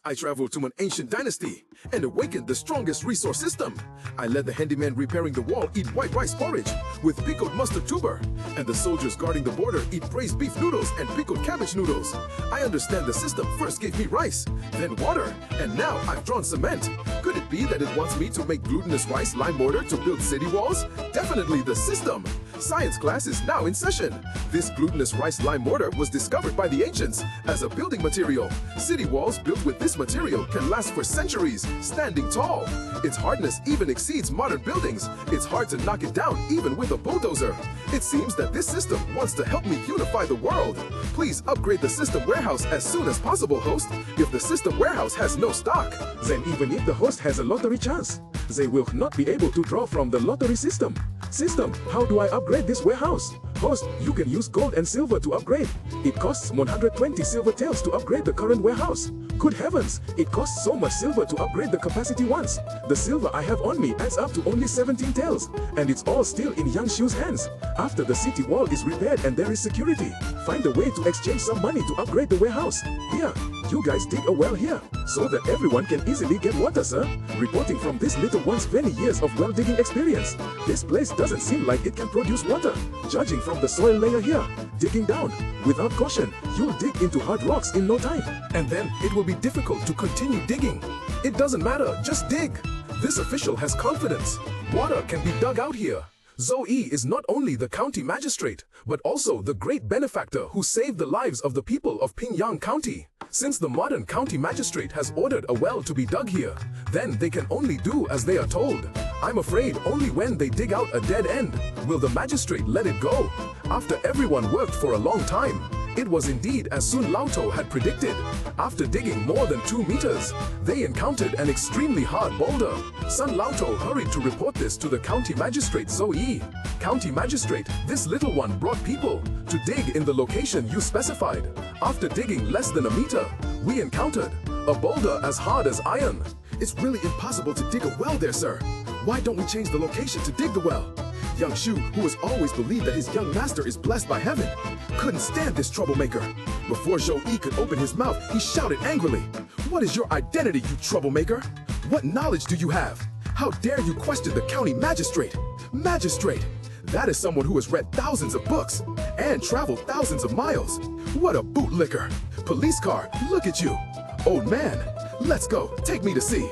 I traveled to an ancient dynasty and awakened the strongest resource system. I let the handyman repairing the wall eat white rice porridge with pickled mustard tuber, and the soldiers guarding the border eat braised beef noodles and pickled cabbage noodles. I understand the system first gave me rice, then water, and now I've drawn cement. Could it be that it wants me to make glutinous rice lime mortar to build city walls? Definitely the system. Science class is now in session. This glutinous rice lime mortar was discovered by the ancients as a building material. City walls built with this material can last for centuries, standing tall. Its hardness even exceeds modern buildings. It's hard to knock it down even with a bulldozer. It seems that this system wants to help me unify the world. Please upgrade the system warehouse as soon as possible, host. If the system warehouse has no stock, then even if the host has a lottery chance, they will not be able to draw from the lottery system. System, how do I upgrade this warehouse? Host, you can use gold and silver to upgrade. It costs 120 silver taels to upgrade the current warehouse. Good heavens, it costs so much silver to upgrade the capacity once. The silver I have on me adds up to only 17 taels, and it's all still in Yang Xiu's hands. After the city wall is repaired and there is security, find a way to exchange some money to upgrade the warehouse. Here, you guys dig a well here, so that everyone can easily get water, sir. Reporting from this little one's many years of well digging experience, this place doesn't seem like it can produce water. Judging from the soil layer here, digging down, without caution, you'll dig into hard rocks in no time. And then it will be difficult to continue digging. It doesn't matter, just dig. This official has confidence. Water can be dug out here. Zoe is not only the county magistrate, but also the great benefactor who saved the lives of the people of Pingyang County. Since the modern county magistrate has ordered a well to be dug here, then they can only do as they are told. I'm afraid only when they dig out a dead end will the magistrate let it go. After everyone worked for a long time, it was indeed as Sun Lauto had predicted. After digging more than 2 meters, they encountered an extremely hard boulder. Sun Lauto hurried to report this to the county magistrate Zoe. County magistrate, this little one brought people to dig in the location you specified. After digging less than a meter, we encountered a boulder as hard as iron. It's really impossible to dig a well there, sir. Why don't we change the location to dig the well? Yang Xiu, who has always believed that his young master is blessed by heaven, couldn't stand this troublemaker. Before Zhou Yi could open his mouth, he shouted angrily, "What is your identity, you troublemaker? What knowledge do you have? How dare you question the county magistrate? Magistrate! That is someone who has read thousands of books and traveled thousands of miles. What a bootlicker! Police car, look at you! Old man, let's go, take me to see.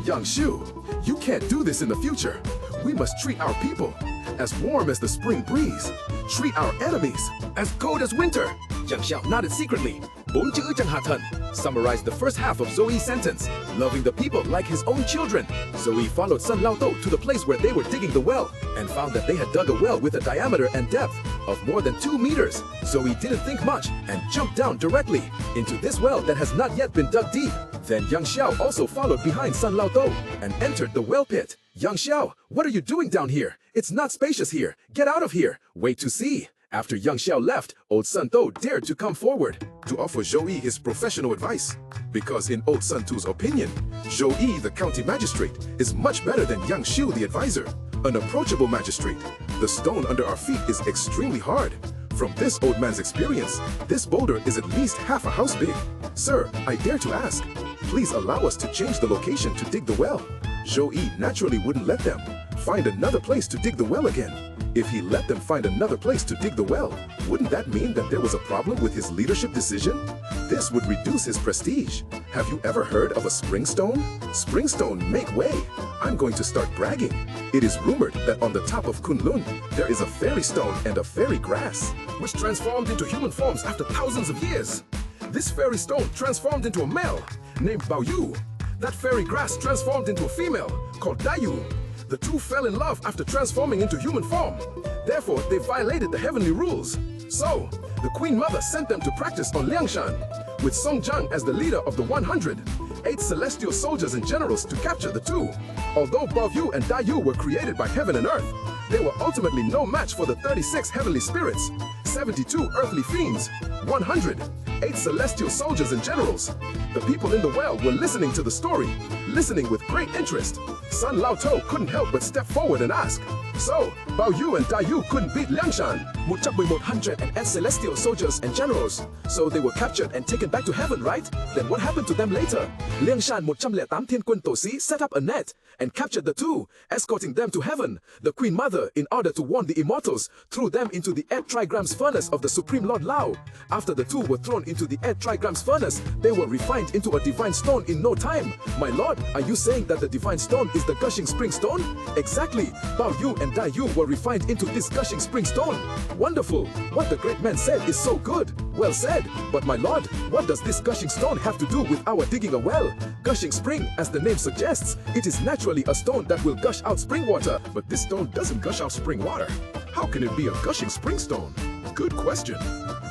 Yang Xiu, you can't do this in the future. We must treat our people as warm as the spring breeze. Treat our enemies as cold as winter." Yang Xiao nodded secretly. Summarized the first half of Zoe's sentence, loving the people like his own children. Zoe followed Sun Laotou to the place where they were digging the well and found that they had dug a well with a diameter and depth of more than 2 meters. Zoe didn't think much and jumped down directly into this well that has not yet been dug deep. Then Yang Xiao also followed behind Sun Laotou and entered the well pit. "Yang Xiao, what are you doing down here? It's not spacious here. Get out of here. Wait to see." After Yang Xiao left, old Sun Dou dared to come forward to offer Zhou Yi his professional advice. Because in old Sun Dou's opinion, Zhou Yi, the county magistrate, is much better than Yang Xiu, the advisor, an approachable magistrate. The stone under our feet is extremely hard. From this old man's experience, this boulder is at least half a house big. "Sir, I dare to ask, please allow us to change the location to dig the well." Zhou Yi naturally wouldn't let them find another place to dig the well again. If he let them find another place to dig the well, wouldn't that mean that there was a problem with his leadership decision? This would reduce his prestige. Have you ever heard of a springstone? Springstone, make way. I'm going to start bragging. It is rumored that on the top of Kunlun, there is a fairy stone and a fairy grass, which transformed into human forms after thousands of years. This fairy stone transformed into a male named Baoyu. That fairy grass transformed into a female called Dayu. The two fell in love after transforming into human form. Therefore, they violated the heavenly rules. So, the Queen Mother sent them to practice on Liangshan, with Song Zhang as the leader of the 108 celestial soldiers and generals to capture the two. Although Baoyu and Dayu were created by heaven and earth, they were ultimately no match for the 36 heavenly spirits. 72 earthly fiends, 108 celestial soldiers and generals. The people in the well were listening to the story, listening with great interest. Sun Lao To couldn't help but step forward and ask, "So, Bao Yu and Dai Yu couldn't beat Liangshan?" 108 celestial soldiers and generals. So they were captured and taken back to heaven, right? Then what happened to them later? Liangshan 108 thiên quân tổ sĩ set up a net and captured the two, escorting them to heaven. The Queen Mother, in order to warn the immortals, threw them into the 8 trigrams furnace of the Supreme Lord Lao. After the two were thrown into the 8 trigrams furnace, they were refined into a divine stone in no time. My lord, are you saying that the divine stone is the gushing spring stone? Exactly. Bao Yu and Dai Yu were refined into this gushing spring stone. Wonderful. What the great man said is so good. Well said. But my lord, what does this gushing stone have to do with our digging a well? Gushing spring, as the name suggests, it is naturally a stone that will gush out spring water. But this stone doesn't gush out spring water. How can it be a gushing spring stone? Good question.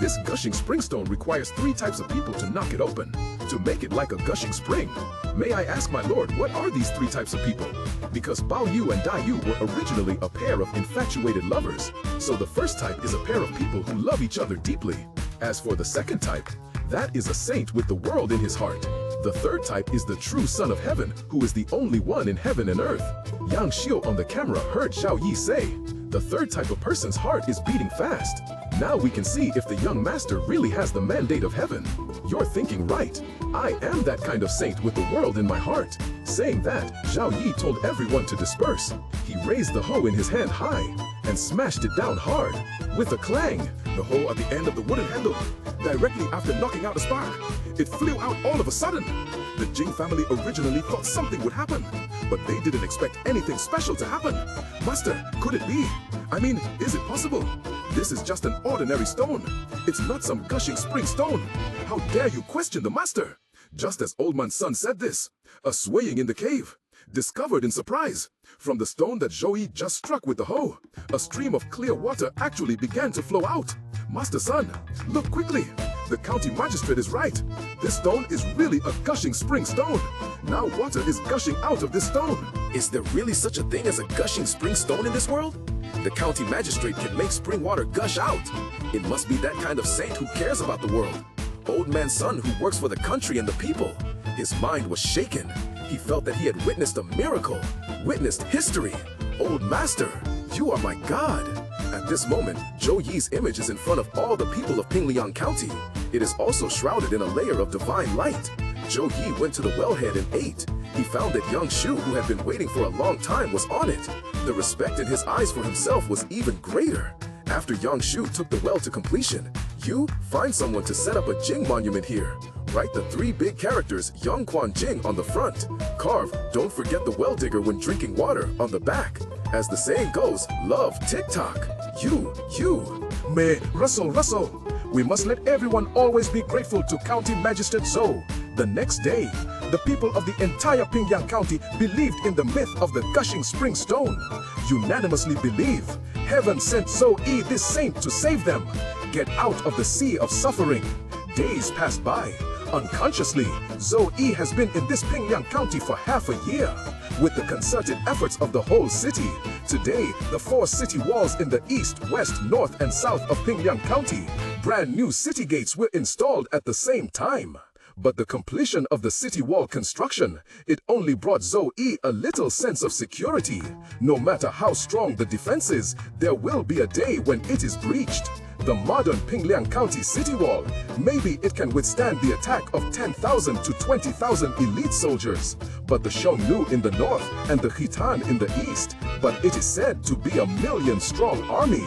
This gushing spring stone requires 3 types of people to knock it open, to make it like a gushing spring. May I ask, my lord, what are these 3 types of people? Because Bao Yu and Dai Yu were originally a pair of infatuated lovers. So the first type is a pair of people who love each other deeply. As for the second type, that is a saint with the world in his heart. The third type is the true son of heaven, who is the only one in heaven and earth. Yang Xiu on the camera heard Zhao Yi say, "The third type of person's heart is beating fast." Now we can see if the young master really has the mandate of heaven. You're thinking right. I am that kind of saint with the world in my heart. Saying that, Zhao Yi told everyone to disperse. He raised the hoe in his hand high and smashed it down hard. With a clang, the hoe at the end of the wooden handle, directly after knocking out a spark, it flew out all of a sudden. The Jing family originally thought something would happen, but they didn't expect anything special to happen. Master, could it be? I mean, is it possible? This is just an ordinary stone. It's not some gushing spring stone. How dare you question the master? Just as Old Man's son said this, a swaying in the cave, discovered in surprise. From the stone that Zhou Yi just struck with the hoe, a stream of clear water actually began to flow out. Master son, look quickly. The county magistrate is right. This stone is really a gushing spring stone. Now water is gushing out of this stone. Is there really such a thing as a gushing spring stone in this world? The county magistrate can make spring water gush out. It must be that kind of saint who cares about the world. Old Man's son who works for the country and the people. His mind was shaken. He felt that he had witnessed a miracle, witnessed history. Old master, you are my God. At this moment, Zhou Yi's image is in front of all the people of Pingliang County. It is also shrouded in a layer of divine light. Zhou Yi went to the wellhead and ate. He found that young Shu, who had been waiting for a long time, was on it. The respect in his eyes for himself was even greater. After Yang Shu took the well to completion, you find someone to set up a Jing monument here. Write the 3 big characters Yang Quan Jing on the front. Carve, "Don't forget the well digger when drinking water" on the back. As the saying goes, love TikTok. You. May Russell. We must let everyone always be grateful to County Magistrate Zhou. The next day, the people of the entire Pingliang County believed in the myth of the gushing spring stone. Unanimously believe heaven sent Zhou Yi, this saint, to save them. Get out of the sea of suffering. Days passed by. Unconsciously, Zhou Yi has been in this Pingliang County for half a year. With the concerted efforts of the whole city, today the 4 city walls in the east, west, north, and south of Pingliang County, brand new city gates were installed at the same time. But the completion of the city wall construction, it only brought Zhou Yi a little sense of security. No matter how strong the defense is, there will be a day when it is breached. The modern Pingliang County city wall, maybe it can withstand the attack of 10,000 to 20,000 elite soldiers. But the Xiongnu in the north and the Khitan in the east, but it is said to be a 1,000,000-strong army.